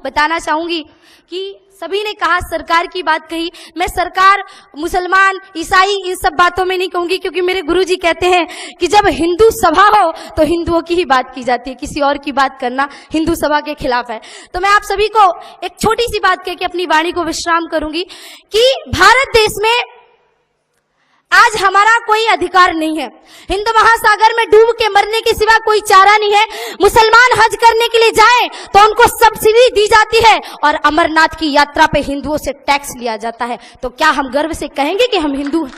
बताना चाहूंगी कि सभी ने कहा, सरकार की बात कही। मैं सरकार, मुसलमान, ईसाई इन सब बातों में नहीं कहूंगी, क्योंकि मेरे गुरुजी कहते हैं कि जब हिंदू सभा हो तो हिंदुओं की ही बात की जाती है, किसी और की बात करना हिंदू सभा के खिलाफ है। तो मैं आप सभी को एक छोटी सी बात कह के अपनी वाणी को विश्राम करूंगी कि भारत देश में आज हमारा कोई अधिकार नहीं है। हिंद महासागर में डूब के मरने के सिवा कोई चारा नहीं है। मुसलमान हज करने के लिए जाएं तो उनको सब्सिडी दी जाती है और अमरनाथ की यात्रा पे हिंदुओं से टैक्स लिया जाता है। तो क्या हम गर्व से कहेंगे कि हम हिंदू हैं?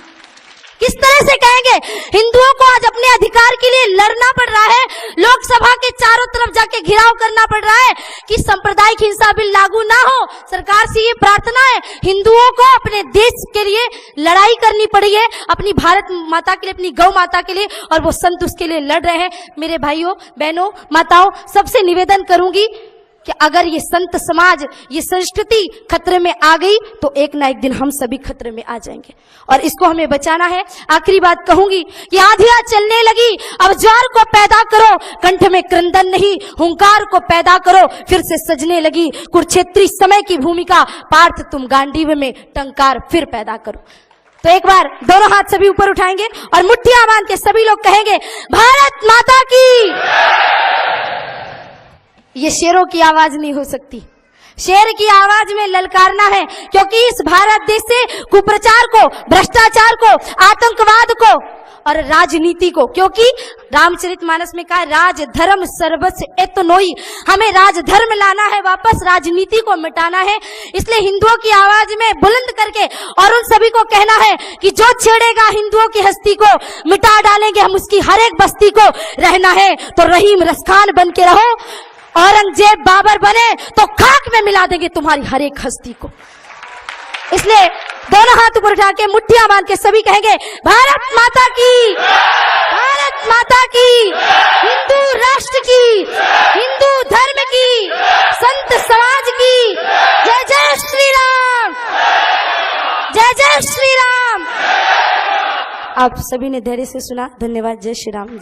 किस तरह से कहेंगे? हिंदुओं को आज अपने अधिकार के लिए लड़ना पड़ रहा है। लोकसभा के चारों तरफ जाके घिराव करना पड़ रहा है कि सांप्रदायिक हिंसा बिल लागू ना हो। सरकार से ये प्रार्थना है, हिंदुओं को अपने देश के लिए लड़ाई करनी पड़ी है, अपनी भारत माता के लिए, अपनी गौ माता के लिए, और वो संत उसके लिए लड़ रहे हैं। मेरे भाइयों, बहनों, माताओं, सबसे निवेदन करूंगी कि अगर ये संत समाज, ये संस्कृति खतरे में आ गई तो एक ना एक दिन हम सभी खतरे में आ जाएंगे और इसको हमें बचाना है। आखिरी बात कहूंगी कि आंधियां चलने लगी, अब ज्वार को पैदा करो, कंठ में क्रंदन नहीं, हुंकार को पैदा करो, फिर से सजने लगी कुरुक्षेत्री समय की भूमिका, पार्थ तुम गांडीव में टंकार फिर पैदा करो। तो एक बार दोनों हाथ सभी ऊपर उठाएंगे और मुट्ठियां बांध के सभी लोग कहेंगे, भारत माता की। ये शेरों की आवाज नहीं हो सकती, शेर की आवाज में ललकारना है, क्योंकि इस भारत देश से कुप्रचार को, भ्रष्टाचार को, आतंकवाद को और राजनीति को, क्योंकि रामचरितमानस में कहा राज धर्म सर्वस्व एतनोई, हमें राजधर्म लाना है वापस, राजनीति को मिटाना है। इसलिए हिंदुओं की आवाज में बुलंद करके और उन सभी को कहना है कि जो छेड़ेगा हिंदुओं की हस्ती को मिटा डालेंगे हम उसकी हर एक बस्ती को। रहना है तो रहीम रसखान बन के रहो, औरंगजेब बाबर बने तो खाक में मिला देंगे तुम्हारी हर एक हस्ती को। इसलिए दोनों हाथ ऊपर उठा के मुट्ठियां बांध के सभी कहेंगे, भारत माता की, भारत माता की, हिंदू राष्ट्र की, हिंदू धर्म की, संत समाज की। जय जय श्री राम, जय जय श्री राम। आप सभी ने धैर्य से सुना, धन्यवाद। जय श्री राम।